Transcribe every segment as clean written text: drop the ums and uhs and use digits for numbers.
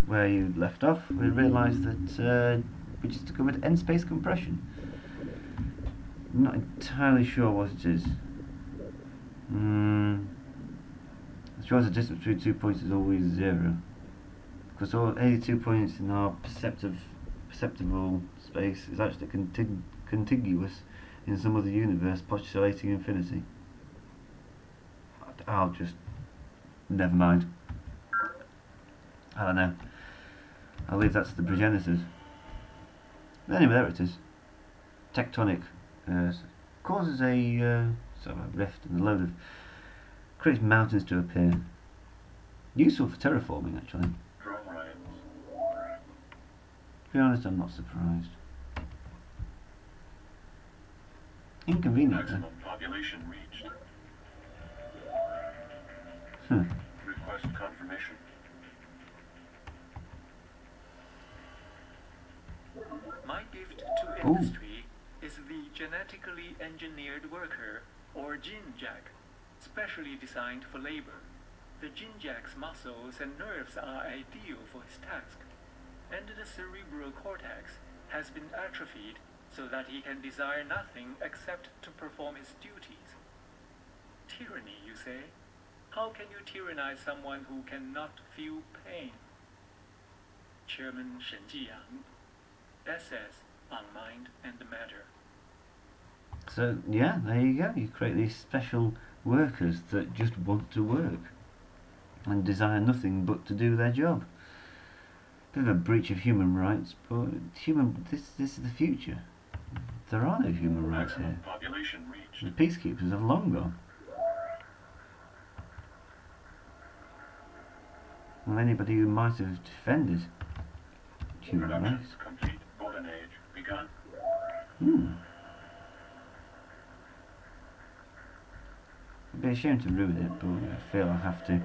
where you left off, we realised that we just discovered end space compression. I'm not entirely sure what it is. As far as the distance between 2 points is always 0. Because any 2 points in our perceptible space is actually contiguous in some other universe postulating infinity. I'll just... never mind. I don't know. I'll leave that to the progenitors. But anyway, there it is. Tectonic. Causes a sort of a rift and a load of... creates mountains to appear. Useful for terraforming, actually. To be honest, I'm not surprised. Inconvenient. Maximum population reached. Request confirmation. My gift to industry is the genetically engineered worker, or Jinjack, specially designed for labor. The Jinjack's muscles and nerves are ideal for his task, and the cerebral cortex has been atrophied so that he can desire nothing except to perform his duties. Tyranny, you say? How can you tyrannize someone who cannot feel pain? Chairman Shen Jiyang, SS on Mind and Matter. So, yeah, there you go. You create these special workers that just want to work and desire nothing but to do their job. Bit of a breach of human rights, but this is the future. There are no human rights here. Population reached. The peacekeepers have long gone. Well, anybody who might have defended human rights. Complete. Golden age begun. It'd be a shame to ruin it, but I feel I have to.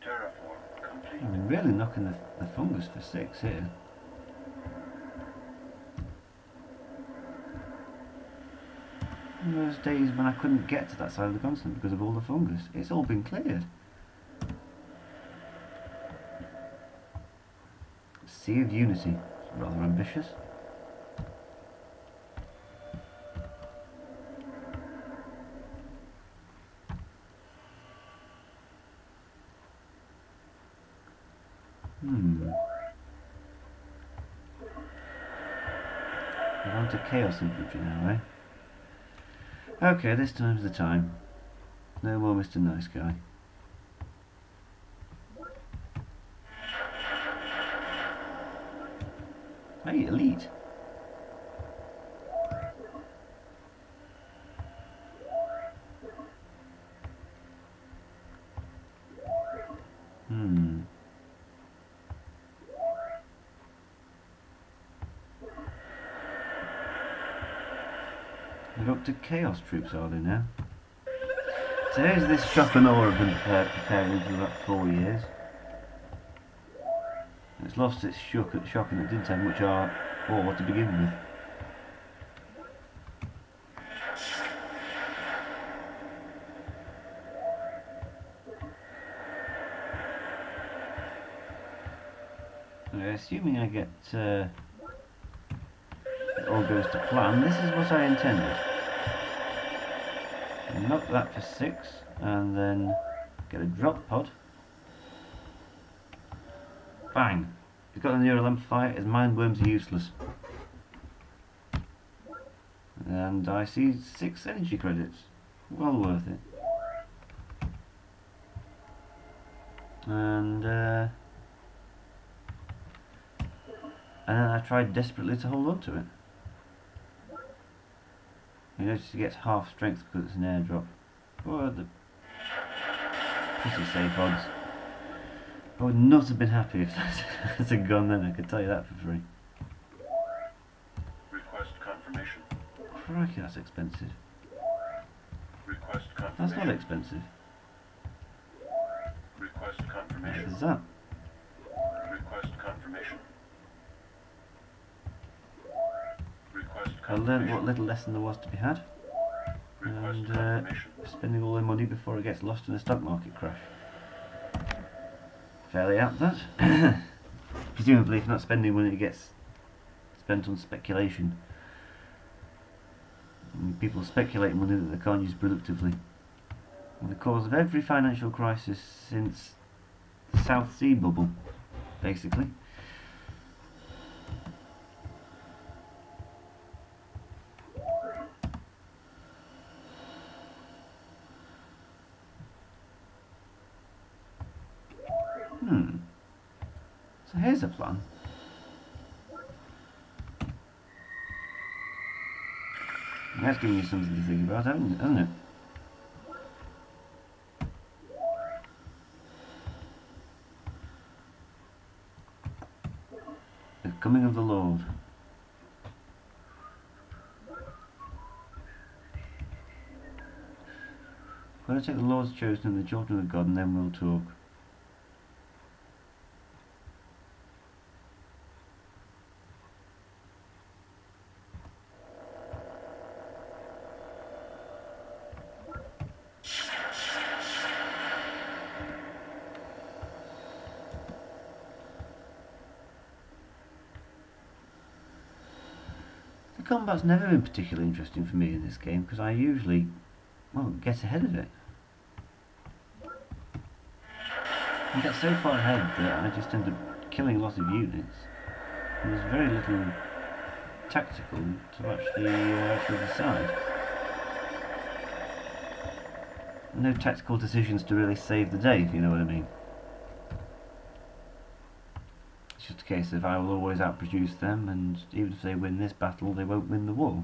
Terraform complete. I'm really knocking the fungus for 6 here. Those days when I couldn't get to that side of the continent because of all the fungus. It's all been cleared. Sea of Unity. It's rather ambitious. We're on to Chaos Infantry now, eh? Okay, this time's the time. No more Mr. Nice Guy. Hey, elite. We're up to Chaos troops, are they now? So here's this shock and awe I've been preparing for about 4 years. It's lost its shock and it didn't have much art or to begin with. Assuming I get it all goes to plan, this is what I intended. Knock that for 6 and then get a drop pod. Bang! He's got a neural amplifier, his mind worms are useless. And I see 6 energy credits. Well worth it. And then I tried desperately to hold on to it. You notice he gets half strength because it's an airdrop. Oh, the pretty safe odds. I would not have been happy if that had gone then, I could tell you that for free. Request confirmation. Crikey, that's expensive. Request confirmation. That's not expensive. Request confirmation. What is that? Request confirmation. Request I learned what little lesson there was to be had. Request and confirmation. spending all their money before it gets lost in a stock market crash. Fairly apt, that. Presumably, if not spending money, it gets spent on speculation. And people speculate money that they can't use productively. And the cause of every financial crisis since the South Sea bubble, basically. So here's a plan. That's giving you something to think about, hasn't it? The coming of the Lord. We're going to take the Lord's chosen and the children of God, and then we'll talk. The combat's never been particularly interesting for me in this game because I usually, well, get ahead of it. I get so far ahead that I just end up killing lots of units. And there's very little tactical to actually decide. No tactical decisions to really save the day, if you know what I mean. It's just a case of I will always outproduce them, and even if they win this battle, they won't win the war.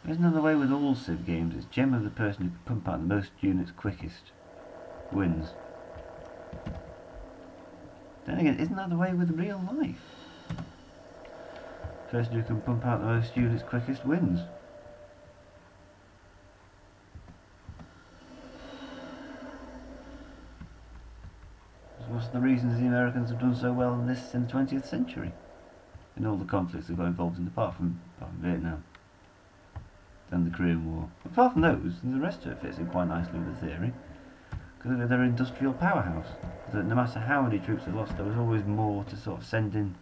Isn't that the way with all Civ games? It's generally the person who can pump out the most units quickest wins. Then again, isn't that the way with real life? The person who can pump out the most units quickest wins. What's the reasons the Americans have done so well in this in the 20th century? In all the conflicts they've got involved in, apart from Vietnam and the Korean War. Apart from those, the rest of it fits in quite nicely with the theory. Because they're an industrial powerhouse. That no matter how many troops they lost, there was always more to sort of send in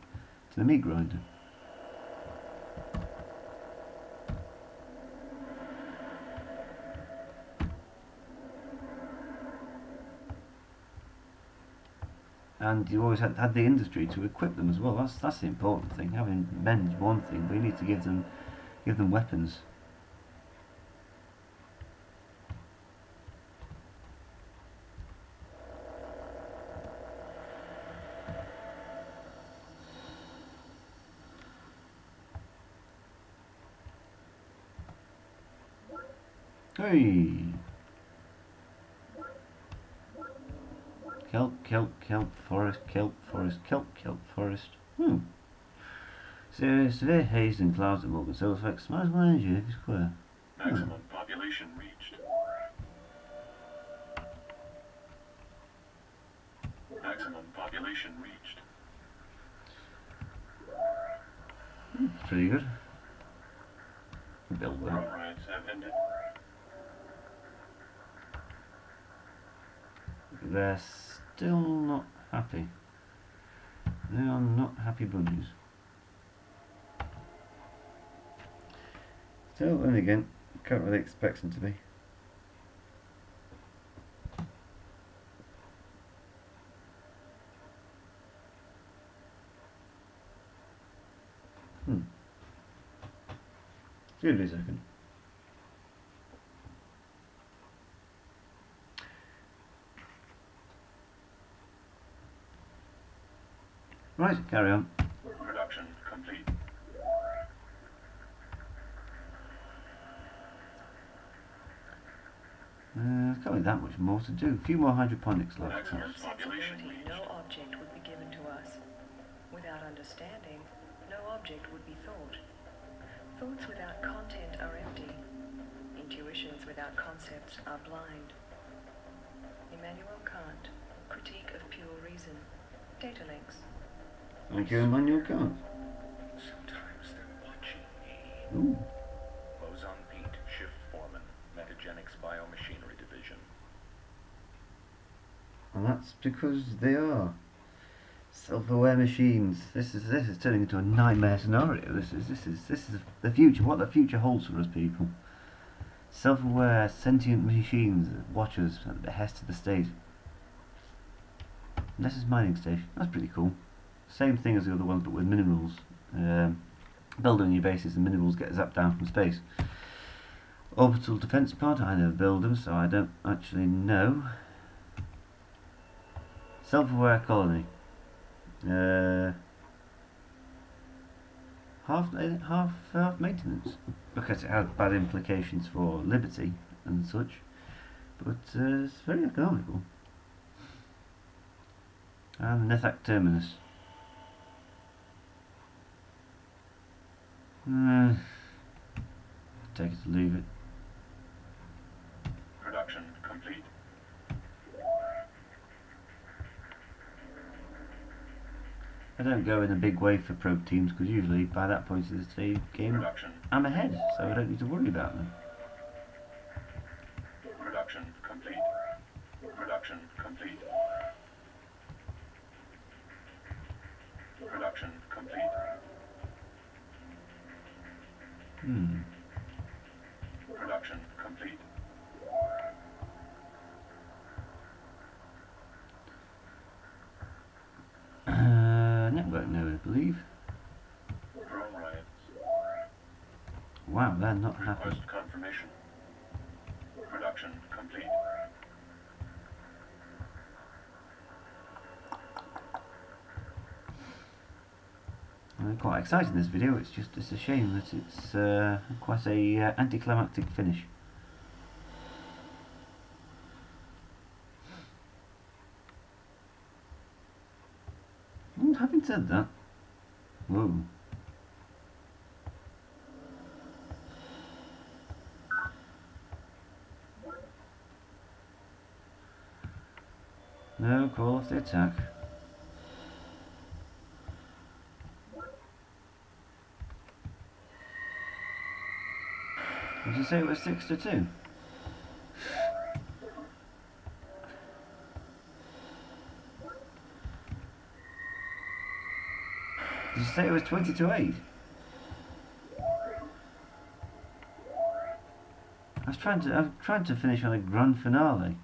to the meat grinder. And you always had the industry to equip them as well. That's the important thing. Having men is one thing, but you need to give them weapons. Hey! Kelp, forest, kelp, forest. Severe haze and clouds at Morgan, so affects maximum energy every square. Maximum population reached. Maximum population reached. Pretty good. Build that. Riots have ended. They're still not happy. They are not happy bunnies. Still, then again, can't really expect them to be. Give me a second. Right, carry on. Production complete. There's can't be that much more to do. A few more hydroponics left. Maximum population Sensibility, reached. no object would be given to us. Without understanding, no object would be thought. Thoughts without content are empty. Intuitions without concepts are blind. Immanuel Kant, Critique of Pure Reason. Data links. Thank you, Emmanuel Kant. Sometimes they're watching me. Ooh. Close And that's because they are self-aware machines. This is turning into a nightmare scenario. This is the future. What the future holds for us people. Self-aware sentient machines that watch us at the behest of the state. And this is mining station. That's pretty cool. Same thing as the other ones, but with minerals. Build on your bases and minerals get zapped down from space. Orbital defense pod. I never build them, so I don't actually know. Self-aware colony. Half maintenance, because it has bad implications for liberty and such, but it's very economical. And Nethac terminus. Take it or leave it. Production complete. I don't go in a big way for probe teams because usually by that point of the game Production. I'm ahead, so I don't need to worry about them. Production complete. Production complete. Production complete. Production complete. Network node, I believe. Drone riots. Wow, they're not happy. Request confirmation. Production complete. I'm quite excited in this video. It's a shame that it's quite a anticlimactic finish. Having said that, whoa. No, call off the attack. Did you say it was 6-2? Did you say it was 20-8? I'm trying to finish on a grand finale.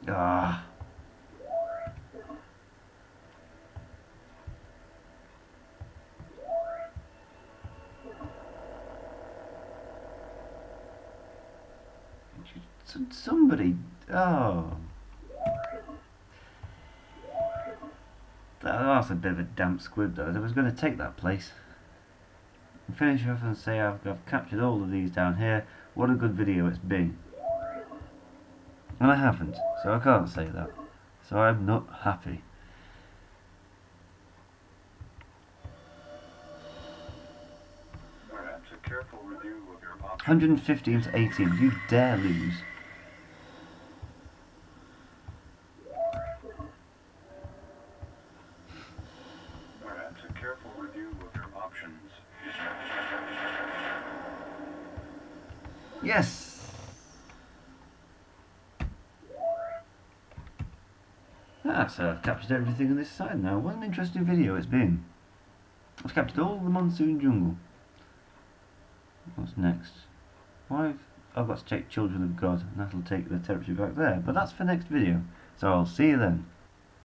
Ah. Somebody. Oh. That's a bit of a damp squib though. I was going to take that place. And finish off and say I've captured all of these down here. What a good video it's been. And I haven't, so I can't say that. So I'm not happy. Perhaps a careful review of your options. 115 to 18. You dare lose. Perhaps a careful review of your options. Yes! That's I've captured everything on this side now. What an interesting video it's been. I've captured all the monsoon jungle. What's next? I've got to take Children of God, and that'll take the territory back there. But that's for next video. So I'll see you then.